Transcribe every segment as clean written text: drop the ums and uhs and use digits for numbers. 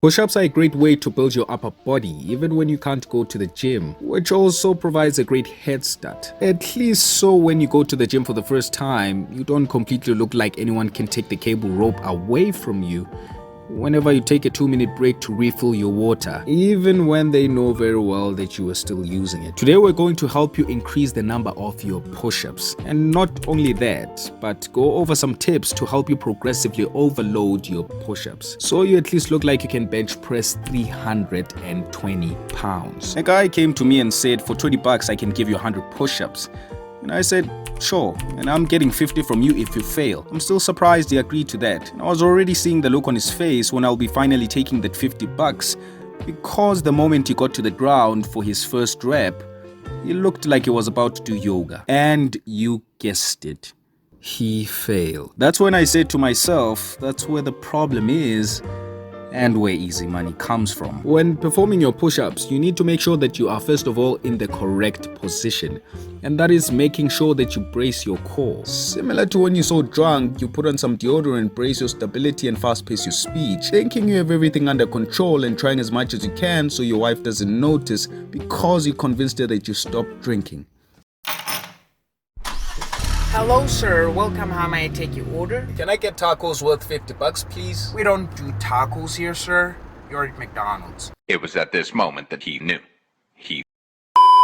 Push-ups are a great way to build your upper body even when you can't go to the gym, which also provides a great head start. At least so when you go to the gym for the first time, you don't completely look like anyone can take the cable rope away from you whenever you take a 2-minute break to refill your water, even when they know very well that you are still using it. Today we're going to help you increase the number of your push-ups. And not only that, but go over some tips to help you progressively overload your push-ups, so you at least look like you can bench press 320 pounds. A guy came to me and said, for 20 bucks I can give you 100 push-ups. And I said, sure, and I'm getting 50 from you if you fail. I'm still surprised he agreed to that. And I was already seeing the look on his face when I'll be finally taking that 50 bucks, because the moment he got to the ground for his first rep, he looked like he was about to do yoga. And you guessed it, he failed. That's when I said to myself, that's where the problem is, and where easy money comes from. When performing your push-ups, you need to make sure that you are first of all in the correct position, and that is making sure that you brace your core. Similar to when you're so drunk, you put on some deodorant, brace your stability and fast-pace your speech, thinking you have everything under control and trying as much as you can so your wife doesn't notice because you convinced her that you stopped drinking. Hello, sir. Welcome. How may I take your order? Can I get tacos worth 50 bucks, please? We don't do tacos here, sir. You're at McDonald's. It was at this moment that he knew.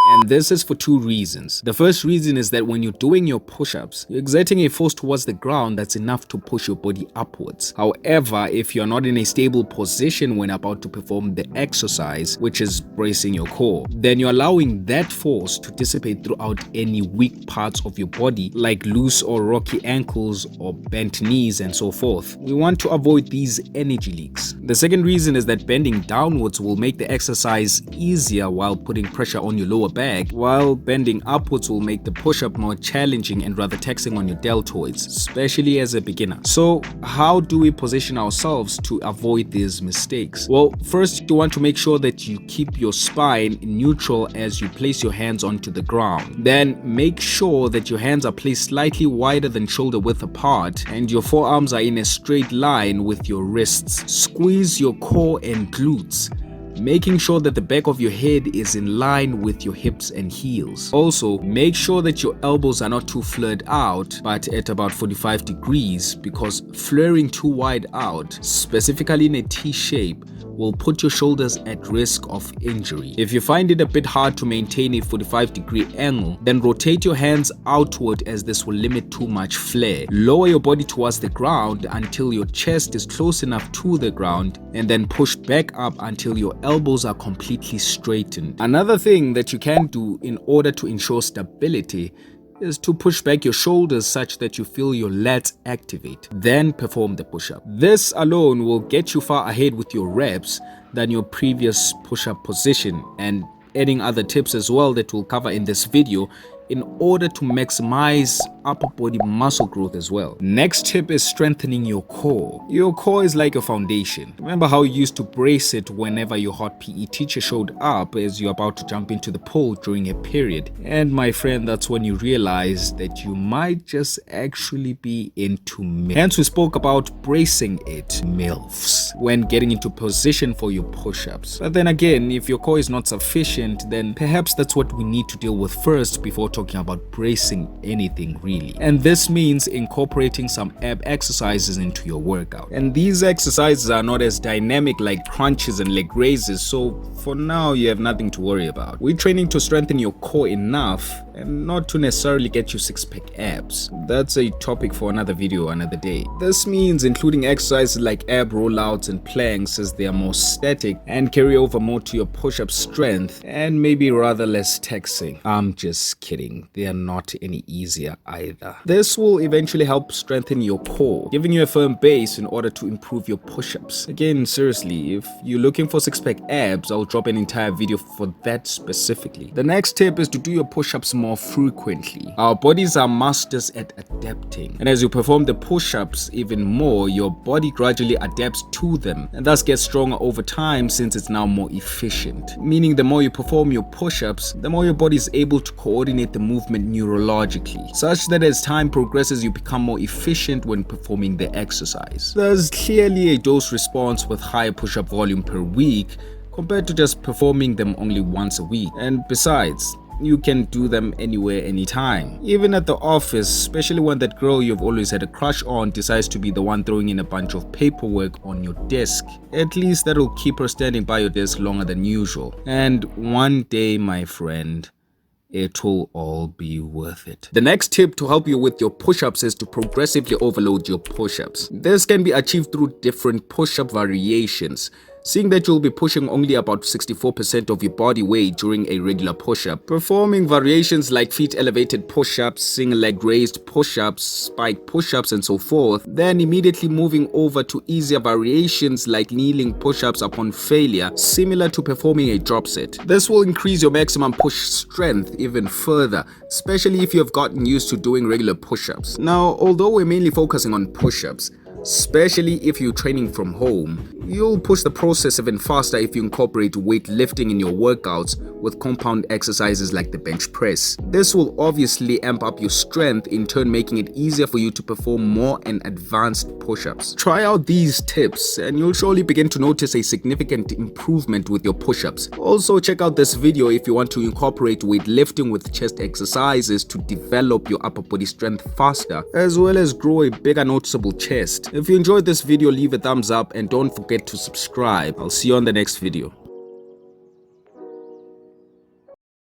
And this is for two reasons. The first reason is that when you're doing your push-ups, you're exerting a force towards the ground that's enough to push your body upwards. However, if you're not in a stable position when about to perform the exercise, which is bracing your core, then you're allowing that force to dissipate throughout any weak parts of your body, like loose or rocky ankles or bent knees and so forth. We want to avoid these energy leaks. The second reason is that bending downwards will make the exercise easier while putting pressure on your lower back, while bending upwards will make the push-up more challenging and rather taxing on your deltoids, especially as a beginner. So how do we position ourselves to avoid these mistakes? Well, first you want to make sure that you keep your spine neutral as you place your hands onto the ground. Then make sure that your hands are placed slightly wider than shoulder width apart and your forearms are in a straight line with your wrists. Squeeze your core and glutes, making sure that the back of your head is in line with your hips and heels. Also, make sure that your elbows are not too flared out, but at about 45 degrees, because flaring too wide out, specifically in a T shape, will put your shoulders at risk of injury. If you find it a bit hard to maintain a 45-degree angle, then rotate your hands outward, as this will limit too much flare. Lower your body towards the ground until your chest is close enough to the ground, and then push back up until your elbows are completely straightened. Another thing that you can do in order to ensure stability is to push back your shoulders such that you feel your lats activate. Then perform the push-up. This alone will get you far ahead with your reps than your previous push-up position, and adding other tips as well that we'll cover in this video in order to maximize upper body muscle growth as well. Next tip is strengthening your core. Your core is like a foundation. Remember how you used to brace it whenever your hot PE teacher showed up as you're about to jump into the pool during a period? And my friend, that's when you realize that you might just actually be into MILFs. Hence we spoke about bracing it, MILFs, when getting into position for your push-ups. But then again, if your core is not sufficient, then perhaps that's what we need to deal with first before talking about bracing anything really. And this means incorporating some ab exercises into your workout. And these exercises are not as dynamic like crunches and leg raises, so for now you have nothing to worry about. We're training to strengthen your core enough and not to necessarily get you six-pack abs. That's a topic for another video another day. This means including exercises like ab rollouts and planks, as they are more static and carry over more to your push-up strength and maybe rather less taxing. I'm just kidding, they are not any easier either. This will eventually help strengthen your core, giving you a firm base in order to improve your push-ups. Again, seriously, if you're looking for six-pack abs, I'll drop an entire video for that specifically. The next tip is to do your push-ups more more frequently. Our bodies are masters at adapting, and as you perform the push-ups even more, your body gradually adapts to them and thus gets stronger over time since it's now more efficient. Meaning the more you perform your push-ups, the more your body is able to coordinate the movement neurologically, such that as time progresses you become more efficient when performing the exercise. There's clearly a dose response with higher push-up volume per week compared to just performing them only once a week. And besides, you can do them anywhere, anytime. Even at the office, especially when that girl you've always had a crush on decides to be the one throwing in a bunch of paperwork on your desk. At least that'll keep her standing by your desk longer than usual. And one day, my friend, it'll all be worth it. The next tip to help you with your push-ups is to progressively overload your push-ups. This can be achieved through different push-up variations. Seeing that you'll be pushing only about 64% of your body weight during a regular push-up, performing variations like feet elevated push-ups, single leg raised push-ups, spike push-ups and so forth, then immediately moving over to easier variations like kneeling push-ups upon failure, similar to performing a drop set. This will increase your maximum push strength even further, especially if you have gotten used to doing regular push-ups. Now, although we're mainly focusing on push-ups, especially if you're training from home, you'll push the process even faster if you incorporate weightlifting in your workouts with compound exercises like the bench press. This will obviously amp up your strength, in turn making it easier for you to perform more and advanced push-ups. Try out these tips and you'll surely begin to notice a significant improvement with your push-ups. Also, check out this video if you want to incorporate weightlifting with chest exercises to develop your upper body strength faster, as well as grow a bigger noticeable chest. If you enjoyed this video, leave a thumbs up and don't forget to subscribe. I'll see you on the next video.